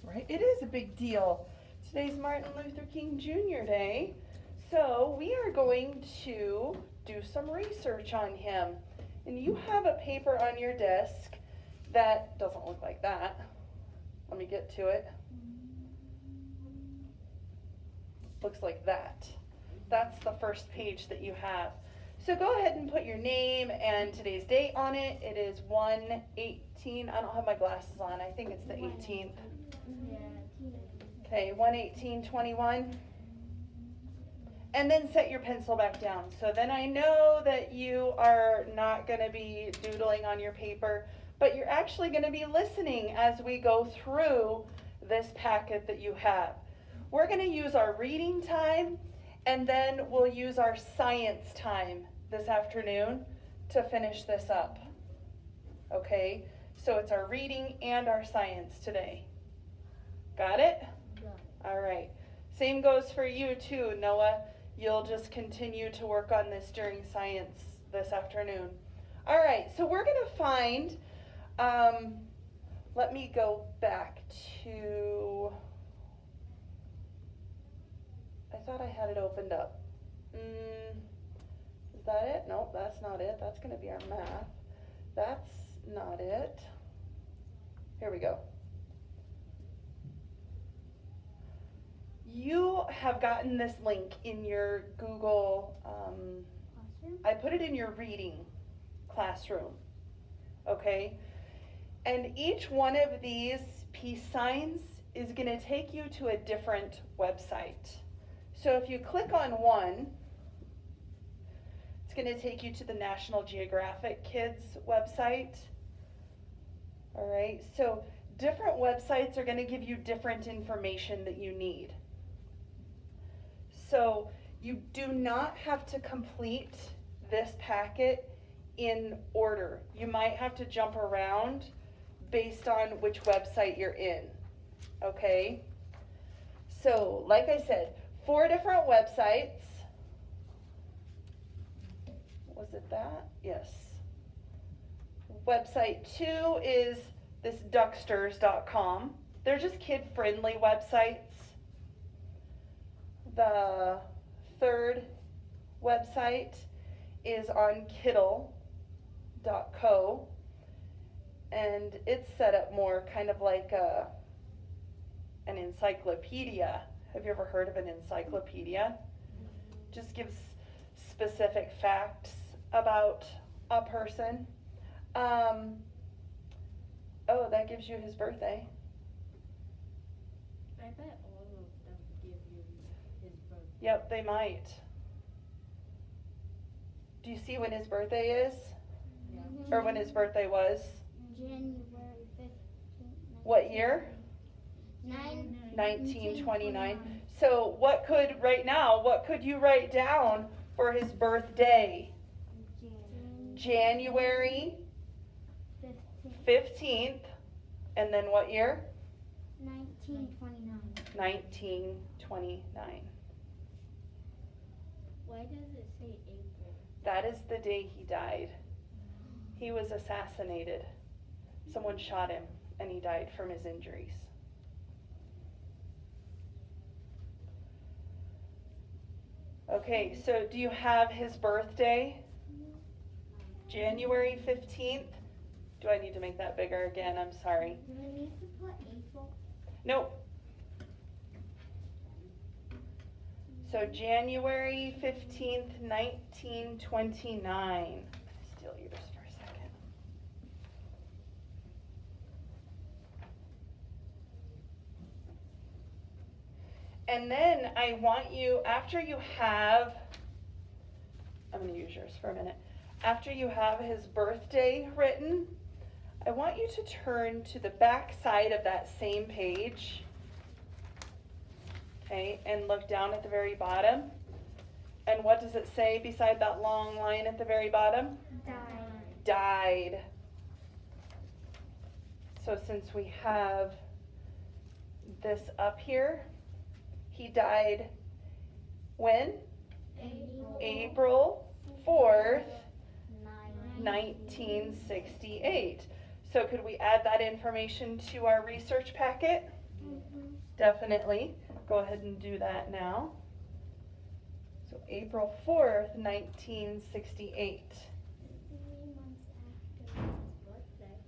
right? It is a big deal. Today's Martin Luther King Jr. Day, so we are going to do some research on him. And you have a paper on your desk that doesn't look like that. Let me get to it. Looks like that. That's the first page that you have. So go ahead and put your name and today's date on it. It is 1/18. I don't have my glasses on. I think it's the 18th. Okay, 1/18/21. And then set your pencil back down. So then I know that you are not going to be doodling on your paper, but you're actually going to be listening as we go through this packet that you have. We're going to use our reading time, and then we'll use our science time this afternoon to finish this up. Okay, so it's our reading and our science today. Got it? Got it. All right. Same goes for you too, Noah. You'll just continue to work on this during science this afternoon. All right, so we're going to find, let me go back to, I thought I had it opened up. Is that it? Nope, that's not it. That's going to be our math. That's not it. Here we go. You have gotten this link in your Google, I put it in your reading classroom, okay? And each one of these peace signs is going to take you to a different website. So if you click on one, it's going to take you to the National Geographic Kids website. All right, so different websites are going to give you different information that you need. So you do not have to complete this packet in order. You might have to jump around based on which website you're in, okay? So like I said, 4 different websites. Was it that? Yes. Website 2 is this ducksters.com. They're just kid-friendly websites. The 3rd website is on Kiddle.co, and it's set up more kind of like an encyclopedia. Have you ever heard of an encyclopedia? Just gives specific facts about a person. Oh, that gives you his birthday. I bet all of them give you his birthday. Yep, they might. Do you see when his birthday is? Yeah. Or when his birthday was? January 15th. What year? 1929. So what could, right now, what could you write down for his birthday? January 15th. And then what year? 1929. 1929. Why does it say April? That is the day he died. He was assassinated. Someone shot him and he died from his injuries. Okay, so do you have his birthday? January 15th. Do I need to make that bigger again? I'm sorry. Do I need to put April? Nope. So January 15th, 1929. Steal yours for a second. And then I want you, after you have, I'm going to use yours for a minute. After you have his birthday written, I want you to turn to the back side of that same page. Okay, and look down at the very bottom. And what does it say beside that long line at the very bottom? Died. So since we have this up here, he died when? April 4th, 1968. So could we add that information to our research packet? Definitely. Go ahead and do that now. So April 4th, 1968. 3 months after his birthday.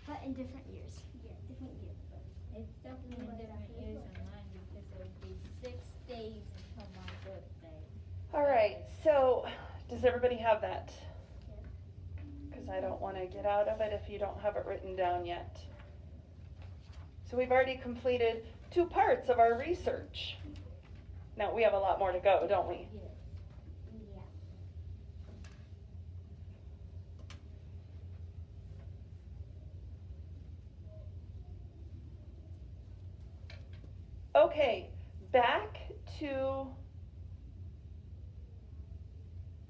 But in different years. Yeah, different years. But It's definitely in different years on mine because it would be 6 days until my birthday. All right, so does everybody have that? Because I don't want to get out of it if you don't have it written down yet. So we've already completed 2 parts of our research. Now we have a lot more to go, don't we? Yeah. yeah. Okay, back to,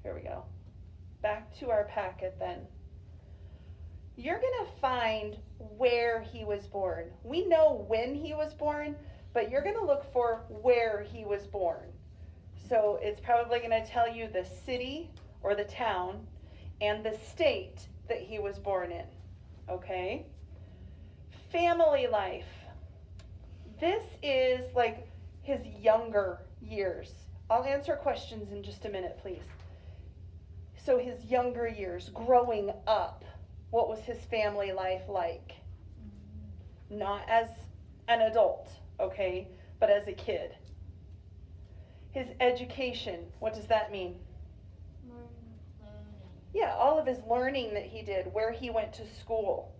here we go. Back to our packet then. You're gonna find where he was born. We know when he was born, but you're gonna look for where he was born. So it's probably gonna tell you the city or the town and the state that he was born in, okay? Family life. This is like his younger years. I'll answer questions in just a minute, please. So his younger years, growing up, what was his family life like? Not as an adult, okay, but as a kid. His education, what does that mean? Learning. Yeah, all of his learning that he did, where he went to school.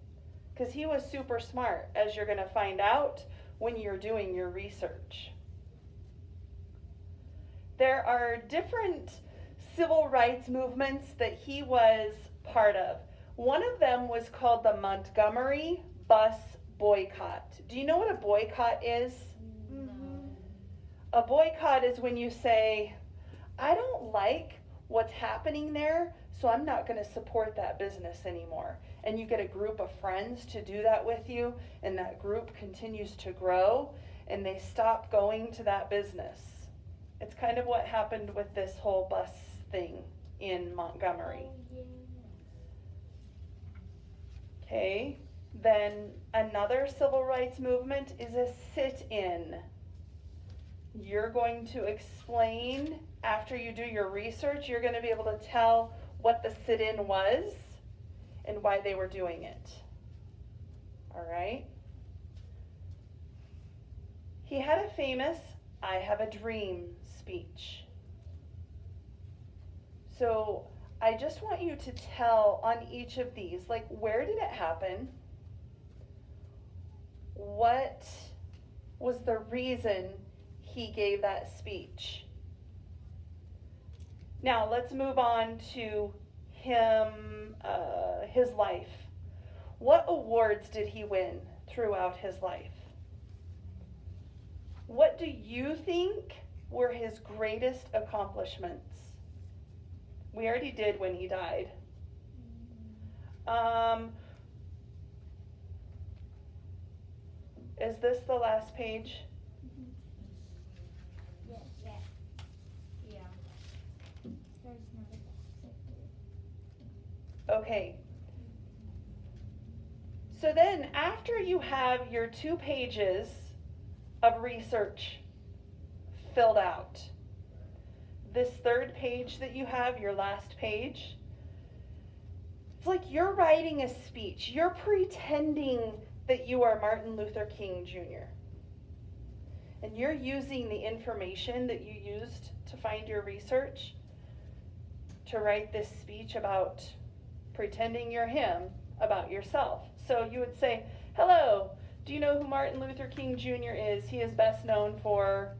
Because he was super smart, as you're going to find out when you're doing your research. There are different civil rights movements that he was part of. One of them was called the Montgomery Bus Boycott. Do you know what a boycott is? Mm-hmm. A boycott is when you say, I don't like what's happening there, so I'm not going to support that business anymore. And you get a group of friends to do that with you, and that group continues to grow, and they stop going to that business. It's kind of what happened with this whole bus thing in Montgomery. Okay, then another civil rights movement is a sit-in. You're going to explain, after you do your research, you're going to be able to tell what the sit-in was and why they were doing it. All right? He had a famous I have a dream speech. So I just want you to tell on each of these, like, where did it happen? What was the reason he gave that speech? Now let's move on to him, his life. What awards did he win throughout his life? What do you think were his greatest accomplishments? We already did when he died. Is this the last page? Yes. Yeah. There's not a Okay. So then after you have your 2 pages of research filled out, this 3rd page that you have, your last page, it's like you're writing a speech. You're pretending that you are Martin Luther King Jr. And you're using the information that you used to find your research to write this speech about pretending you're him about yourself. So you would say, hello, do you know who Martin Luther King Jr. is? He is best known for,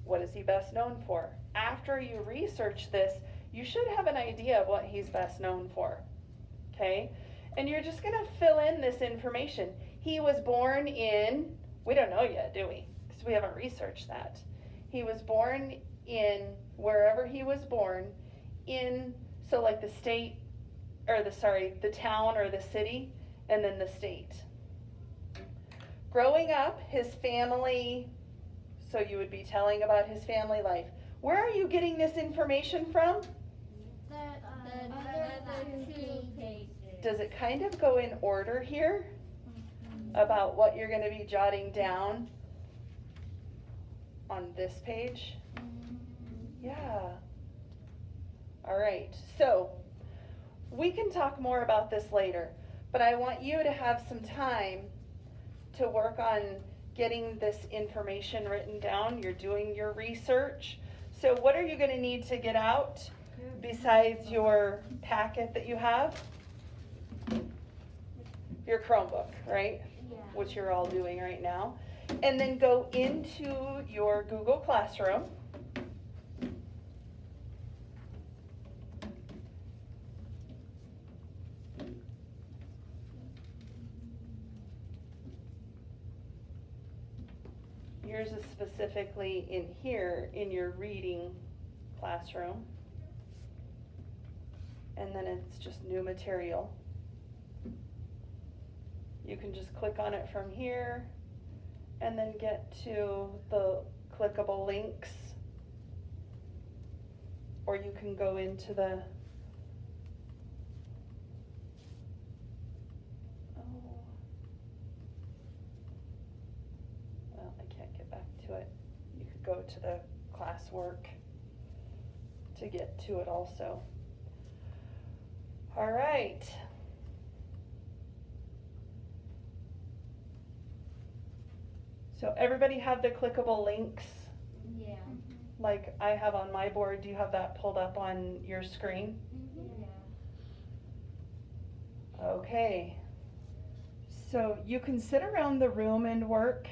what is he best known for? After you research this, you should have an idea of what he's best known for, okay? And you're just gonna fill in this information. He was born in, we don't know yet, do we? Because we haven't researched that. He was born in wherever he was born in, so like the state, or the town or the city, and then the state. Growing up, his family, so you would be telling about his family life. Where are you getting this information from? The The other other 2 2 pages. pages. Does it kind of go in order here? about what you're gonna be jotting down on this page? Yeah. All right, so we can talk more about this later, but I want you to have some time to work on getting this information written down. You're doing your research. So what are you gonna need to get out besides your packet that you have? Your Chromebook, right? Yeah. Which you're all doing right now. And then go into your Google Classroom. Yours is specifically in here in your reading classroom. And then it's just new material. You can just click on it from here and then get to the clickable links. Or you can go into the well, I can't get back to it. You could go to the classwork to get to it also. All right. So everybody have the clickable links Yeah, like I have on my board. Do you have that pulled up on your screen? yeah. Okay. So you can sit around the room and work.